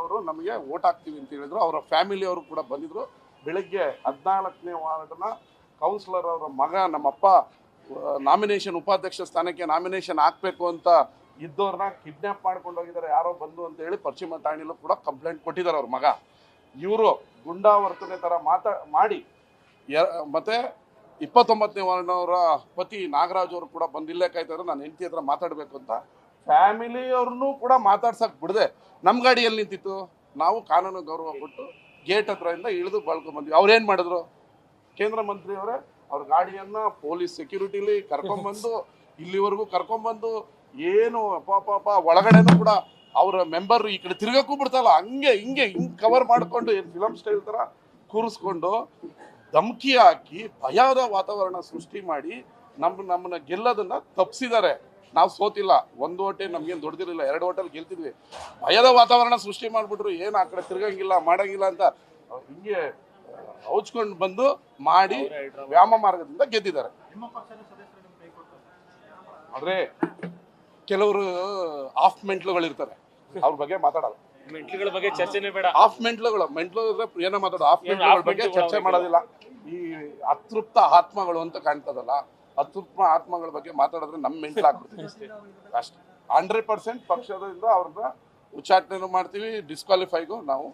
ಅವರು ನಮಗೆ ವೋಟ್ ಹಾಕ್ತೀವಿ ಅಂತ ಹೇಳಿದ್ರು. ಅವರ ಫ್ಯಾಮಿಲಿ ಅವರು ಕೂಡ ಬಂದಿದ್ರು. ಬೆಳಗ್ಗೆ 14ನೇ ವಾರ್ಡ್ನ ಕೌನ್ಸಿಲರ್ ಅವರ ಮಗ ನಮ್ಮಪ್ಪ ನಾಮಿನೇಷನ್ ಉಪಾಧ್ಯಕ್ಷ ಸ್ಥಾನಕ್ಕೆ ನಾಮಿನೇಷನ್ ಹಾಕಬೇಕು ಅಂತ ಇದ್ದವ್ರನ್ನ ಕಿಡ್ನಾಪ್ ಮಾಡ್ಕೊಂಡು ಹೋಗಿದ್ದಾರೆ ಯಾರೋ ಬಂದು ಅಂತ ಹೇಳಿ ಪಶ್ಚಿಮ ಠಾಣೆಯಲ್ಲೂ ಕೂಡ ಕಂಪ್ಲೇಂಟ್ ಕೊಟ್ಟಿದ್ದಾರೆ ಅವ್ರ ಮಗ. ಇವರು ಗುಂಡಾವರ್ತನೆ ಥರ ಮಾಡಿ ಮತ್ತೆ 29ನೇ ವಾರ್ಡ್ನವರ ಪತಿ ನಾಗರಾಜ್ ಅವರು ಕೂಡ ಬಂದಿಲ್ಲೇ ಕಾಯ್ತಾರೆ ನಾನು ಹೆಂಡತಿ ಹತ್ರ ಮಾತಾಡಬೇಕು ಅಂತ. ಫ್ಯಾಮಿಲಿಯವ್ರನ್ನೂ ಕೂಡ ಮಾತಾಡ್ಸಕ್ಕೆ ಬಿಡದೆ ನಮ್ಮ ಗಾಡಿಯಲ್ಲಿ ನಿಂತಿತ್ತು. ನಾವು ಕಾನೂನು ಗೌರವ ಕೊಟ್ಟು ಗೇಟ್ ಹತ್ರದಿಂದ ಇಳಿದು ಬಾಳ್ಕೊಂಡ್ಬಂದ್ವಿ. ಅವ್ರೇನು ಮಾಡಿದ್ರು? ಕೇಂದ್ರ ಮಂತ್ರಿಯವರೇ ಅವ್ರ ಗಾಡಿಯನ್ನು ಪೊಲೀಸ್ ಸೆಕ್ಯೂರಿಟಿಲಿ ಕರ್ಕೊಂಡ್ಬಂದು ಇಲ್ಲಿವರೆಗೂ ಕರ್ಕೊಂಡ್ಬಂದು ಏನು ಪಾಪ ಒಳಗಡೆನೂ ಕೂಡ ಅವರ ಮೆಂಬರ್ ಈ ಕಡೆ ತಿರ್ಗಕ್ಕೂ ಬಿಡ್ತಲ್ಲ, ಹಿಂಗೆ ಕವರ್ ಮಾಡಿಕೊಂಡು ಏನು ಫಿಲಮ್ ಸ್ಟೈಲ್ ಥರ ಕೂರಿಸ್ಕೊಂಡು ಧಮಕಿ ಹಾಕಿ ಭಯದ ವಾತಾವರಣ ಸೃಷ್ಟಿ ಮಾಡಿ ನಮ್ಮನ್ನ ಗೆಲ್ಲೋದನ್ನ ತಪ್ಪಿಸಿದ್ದಾರೆ. ನಾವು ಸೋತಿಲ್ಲ, 1 ಓಟೇ ನಮ್ಗೇನು ದೊಡ್ಡದಿರಲಿಲ್ಲ, 2 ಓಟಲ್ಲಿ ಗೆಲ್ತಿದ್ವಿ. ಭಯದ ವಾತಾವರಣ ಸೃಷ್ಟಿ ಮಾಡಿಬಿಟ್ರು, ಏನು ಆ ಕಡೆ ತಿರ್ಗಂಗಿಲ್ಲ ಮಾಡಂಗಿಲ್ಲ ಅಂತ ಹಿಂಗೆ ಹೌಚ್ಕೊಂಡು ಬಂದು ಮಾಡಿ ವ್ಯಾಮ ಮಾರ್ಗದಿಂದ ಗೆದ್ದಿದ್ದಾರೆ. ಆದ್ರೆ ಕೆಲವರು ಆಫ್ ಮೆಂಟ್ಲುಗಳಿರ್ತಾರೆ, ಅವ್ರ ಬಗ್ಗೆ ಮಾತಾಡಲ್ಲ. ಮೆಂಟ್ಲುಗಳ ಬಗ್ಗೆ ಚರ್ಚೆನೇ ಬೇಡ. ಆಫ್ ಮೆಂಟ್ಲುಗಳು ಏನೋ ಮಾತಾಡೋದು, ಆಫ್ ಮೆಂಟ್ಲುಗಳ ಬಗ್ಗೆ ಚರ್ಚೆ ಮಾಡೋದಿಲ್ಲ. ಈ ಅತೃಪ್ತ ಆತ್ಮಗಳು ಅಂತ ಕಾಣ್ತದಲ್ಲ, ಅತೃಪ್ತ ಆತ್ಮಗಳ ಬಗ್ಗೆ ಮಾತಾಡಿದ್ರೆ ನಮ್ಮ ಮೆಂಟ್ಲ್ ಆಗ್ಬಿಡ್ತೀವಿ ಅಷ್ಟೇ. 100% ಪಕ್ಷದಿಂದ ಅವ್ರನ್ನ ಉಚ್ಚಾಟನೆ ಮಾಡ್ತೀವಿ, ಡಿಸ್ಕ್ವಾಲಿಫೈಗೂ ನಾವು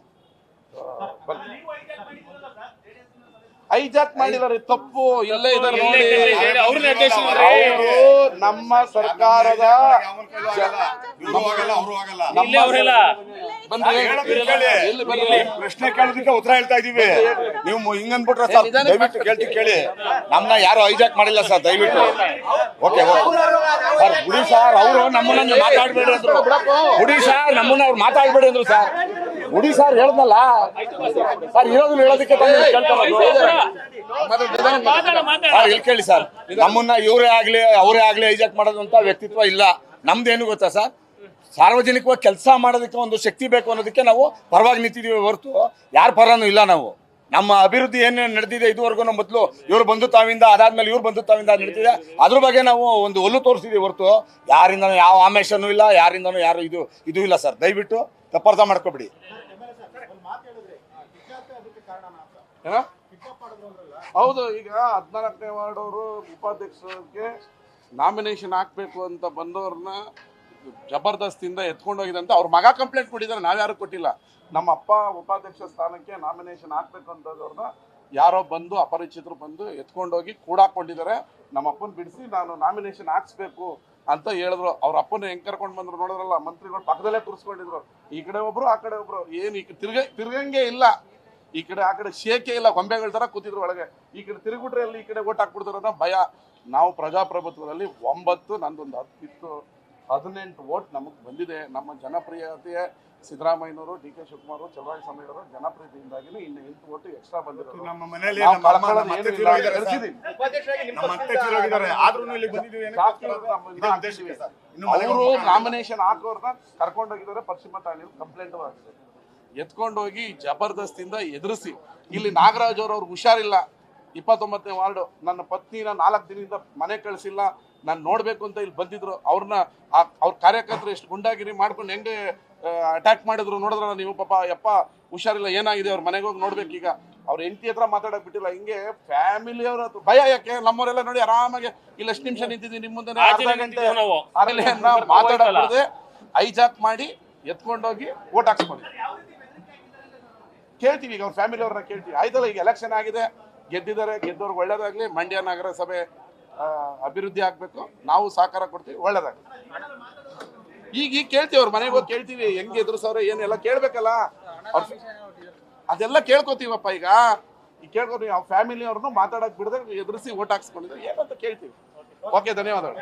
ಹೈಜಾಕ್ ಮಾಡಿದ್ದಾರೆ. ತಪ್ಪು ಇಲ್ಲೇ ಇದ್ದಾರೆ ನೋಡಿ. ಅವರು ನಮ್ಮ ಸರ್ಕಾರದ ಪ್ರಶ್ನೆ ಕೇಳೋದಕ್ಕೆ ಉತ್ತರ ಹೇಳ್ತಾ ಇದೀವಿ. ನೀವು ಹಿಂಗನ್ಬಿಟ್ರೆ ಸರ್ ದಯವಿಟ್ಟು ಕೇಳಿ. ನಮ್ಮನ್ನ ಯಾರು ಹೈಜಾಕ್ ಮಾಡಿಲ್ಲ ಸರ್, ದಯವಿಟ್ಟು. ಓಕೆ ಸರ್, ಗುಡಿ ಸರ್ ಅವರು ನಮ್ಮನ್ನ ಮಾತಾಡ್ಬೇಡಿ ಅಂದ್ರು. ಗುಡಿ ಸರ್ ನಮ್ಮನ್ನ ಅವ್ರು ಮಾತಾಡ್ಬೇಡಿ ಅಂದ್ರು ಸರ್. ಗುಡಿ ಸರ್ ಹೇಳ್ದಲ್ಲ ಸರ್, ಇರೋದು ಹೇಳೋದಕ್ಕೆ ಇಲ್ಲಿ ಕೇಳಿ ಸರ್, ನಮ್ಮನ್ನ ಅವರೇ ಆಗ್ಲಿ ಹೈಜಾಕ್ ಮಾಡೋದಂತ ವ್ಯಕ್ತಿತ್ವ ಇಲ್ಲ. ನಮ್ದೇನು ಗೊತ್ತಾ ಸರ್, ಸಾರ್ವಜನಿಕವಾಗಿ ಕೆಲಸ ಮಾಡೋದಕ್ಕೆ ಒಂದು ಶಕ್ತಿ ಬೇಕು ಅನ್ನೋದಕ್ಕೆ ನಾವು ಪರವಾಗಿ ನಿಂತಿದ್ದೀವಿ ಹೊರತು ಯಾರ ಪರನೂ ಇಲ್ಲ. ನಾವು ನಮ್ಮ ಅಭಿವೃದ್ಧಿ ಏನು ನಡೆದಿದೆ ಇದುವರೆಗೂ, ಮೊದಲು ಇವ್ರು ಬಂದು ತಾವಿಂದ ಅದಾದ್ಮೇಲೆ ಇವ್ರು ಬಂದು ತಾವಿಂದ ನಡೆದಿದೆ, ಅದ್ರ ಬಗ್ಗೆ ನಾವು ಒಂದು ಒಲ್ಲು ತೋರಿಸಿದೀವಿ ಹೊರತು ಯಾರಿಂದನೂ ಯಾವ ಆಮೇಶನೂ ಇಲ್ಲ, ಯಾರಿಂದನೂ ಯಾರು ಇದು ಇಲ್ಲ ಸರ್. ದಯವಿಟ್ಟು ತಪ್ಪರ್ಥ ಮಾಡ್ಕೊಬಿಡಿ. ಹೌದು, ಈಗ 14ನೇ ವಾರ್ಡ್ ಅವರು ಉಪಾಧ್ಯಕ್ಷರಿಗೆ ನಾಮಿನೇಷನ್ ಹಾಕ್ಬೇಕು ಅಂತ ಬಂದವ್ರನ್ನ ಜಬರ್ದಸ್ತಿಯಿಂದ ಎತ್ಕೊಂಡೋಗಿದೆ ಅಂತ ಅವ್ರ ಮಗ ಕಂಪ್ಲೇಂಟ್ ಕೊಟ್ಟಿದ್ದಾರೆ, ನಾವ್ಯಾರು ಕೊಟ್ಟಿಲ್ಲ. ನಮ್ಮ ಅಪ್ಪ ಉಪಾಧ್ಯಕ್ಷ ಸ್ಥಾನಕ್ಕೆ ನಾಮಿನೇಷನ್ ಹಾಕ್ಬೇಕು ಅಂತದವ್ರನ್ನ ಯಾರೋ ಬಂದು ಅಪರಿಚಿತರು ಬಂದು ಎತ್ಕೊಂಡೋಗಿ ಕೂಡಾಕೊಂಡಿದ್ದಾರೆ. ನಮ್ಮ ಅಪ್ಪನ ಬಿಡಿಸಿ ನಾನು ನಾಮಿನೇಷನ್ ಹಾಕ್ಸ್ಬೇಕು ಅಂತ ಹೇಳಿದ್ರು. ಅವ್ರ ಅಪ್ಪನ ಹೆಂಗ್ ಕರ್ಕೊಂಡು ಬಂದ್ರು ನೋಡಿದ್ರಲ್ಲ, ಮಂತ್ರಿಗಳು ಪಕ್ಕದಲ್ಲೇ ಕೂರಿಸ್ಕೊಂಡಿದ್ರು. ಈ ಕಡೆ ಒಬ್ರು ಆ ಕಡೆ ಒಬ್ರು, ಏನು ಈ ತಿರ್ಗಂಗೆ ಇಲ್ಲ, ಈ ಕಡೆ ಆ ಕಡೆ ಶೇಕೆ ಇಲ್ಲ, ಗೊಂಬೆಗಳ ಥರ ಕೂತಿದ್ರು ಒಳಗೆ. ಈ ಕಡೆ ತಿರುಗಿಬಿಟ್ರೆ ಅಲ್ಲಿ ಈ ಕಡೆ ಓಟ್ ಹಾಕ್ಬಿಡ್ತಾರೆ ಅನ್ನೋ ಭಯ. ನಾವು ಪ್ರಜಾಪ್ರಭುತ್ವದಲ್ಲಿ 9, ನಂದೊಂದು 10 ಇತ್ತು, 18 ವೋಟ್ ನಮಗೆ ಬಂದಿದೆ. ನಮ್ಮ ಜನಪ್ರಿಯತೆ ಸಿದ್ದರಾಮಯ್ಯನವರು, ಡಿ ಕೆ ಶಿವಕುಮಾರ್, ಚಲುವರಾಯ ಸ್ವಾಮಿಯವರು ಜನಪ್ರಿಯತೆಯಿಂದಾಗಿ ಇನ್ನು 8 ವೋಟ್ ಎಕ್ಸ್ಟ್ರಾ ಬಂದಿರೋದು. ಅವರು ನಾಮಿನೇಷನ್ ಹಾಕೋರ್ನ ಕರ್ಕೊಂಡೋಗಿದ್ದಾರೆ, ಪಶ್ಚಿಮ ಠಾಣೆಯಲ್ಲಿ ಕಂಪ್ಲೇಂಟ್ ಆಗಿದೆ. ಎತ್ಕೊಂಡೋಗಿ ಜಬರ್ದಸ್ತಿಯಿಂದ ಎದುರಿಸಿ, ಇಲ್ಲಿ ನಾಗರಾಜ್ ಅವ್ರಿಗೆ ಹುಷಾರಿಲ್ಲ, 29ನೇ ವಾರ್ಡು, ನನ್ನ ಪತ್ನಿನ 4 ದಿನದಿಂದ ಮನೆ ಕಳಿಸಿಲ್ಲ, ನಾನು ನೋಡಬೇಕು ಅಂತ ಇಲ್ಲಿ ಬಂದಿದ್ರು. ಅವ್ರ ಕಾರ್ಯಕರ್ತರು ಎಷ್ಟು ಗುಂಡಾಗಿರಿ ಮಾಡ್ಕೊಂಡು ಹೆಂಗೆ ಅಟ್ಯಾಕ್ ಮಾಡಿದ್ರು ನೋಡಿದ್ರಲ್ಲ ನೀವು. ಪಾಪ ಯಪ್ಪ ಹುಷಾರಿಲ್ಲ, ಏನಾಗಿದೆ, ಅವ್ರ ಮನೆಗೆ ಹೋಗಿ ನೋಡ್ಬೇಕೀಗ. ಅವ್ರ ಹೆಂಡತಿ ಹತ್ರ ಮಾತಾಡಕ್ ಬಿಟ್ಟಿಲ್ಲ. ಹಿಂಗೆ ಫ್ಯಾಮಿಲಿಯವ್ರ ಭಯ ಯಾಕೆ? ನಮ್ಮವರೆಲ್ಲ ನೋಡಿ ಆರಾಮಾಗಿ ಇಲ್ಲಿ ಎಷ್ಟು ನಿಮಿಷ ನಿಂತಿದ್ದೀವಿ ನಿಮ್ಮ ಮುಂದೆ, ಅರ್ಧ ಗಂಟೆ ಮಾತಾಡೋದೇ ಹೈಜಾಕ್ ಮಾಡಿ ಎತ್ಕೊಂಡೋಗಿ ವೋಟ್ ಹಾಕ್ಸ್ಕೊಂಡು ಕೇಳ್ತೀವಿ. ಈಗ ಅವ್ರ ಫ್ಯಾಮಿಲಿ ಅವ್ರನ್ನ ಕೇಳ್ತೀವಿ. ಆಯ್ತಲ್ಲ, ಈಗ ಎಲೆಕ್ಷನ್ ಆಗಿದೆ, ಗೆದ್ದಿದ್ದಾರೆ, ಗೆದ್ದವ್ರಿಗೆ ಒಳ್ಳೇದಾಗ್ಲಿ, ಮಂಡ್ಯ ನಗರಸಭೆ ಅಭಿವೃದ್ಧಿ ಆಗ್ಬೇಕು, ನಾವು ಸಹಕಾರ ಕೊಡ್ತೀವಿ, ಒಳ್ಳೇದಾಗ್ಲಿ. ಈಗ ಕೇಳ್ತೀವಿ, ಅವ್ರ ಮನೆಗೆ ಹೋಗಿ ಕೇಳ್ತೀವಿ, ಹೆಂಗೆ ಎದುರಿಸವ್ರೆ ಏನೆಲ್ಲ ಕೇಳ್ಬೇಕಲ್ಲ, ಅದೆಲ್ಲ ಕೇಳ್ಕೊತೀವಪ್ಪ. ಈಗ ಕೇಳ್ಕೊತೀವಿ, ಅವ್ರ ಫ್ಯಾಮಿಲಿ ಅವ್ರನ್ನು ಮಾತಾಡಕ್ ಬಿಡದೆ ಎದುರಿಸಿ ವೋಟ್ ಹಾಕ್ಸ್ಕೊಂಡಿದ್ರೆ ಏನಂತ ಕೇಳ್ತೀವಿ. ಓಕೆ, ಧನ್ಯವಾದಗಳು.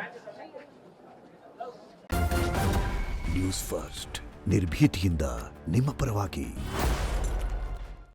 ನ್ಯೂಸ್ ಫಸ್ಟ್, ನಿರ್ಭೀತಿಯಿಂದ ನಿಮ್ಮ ಪರವಾಗಿ.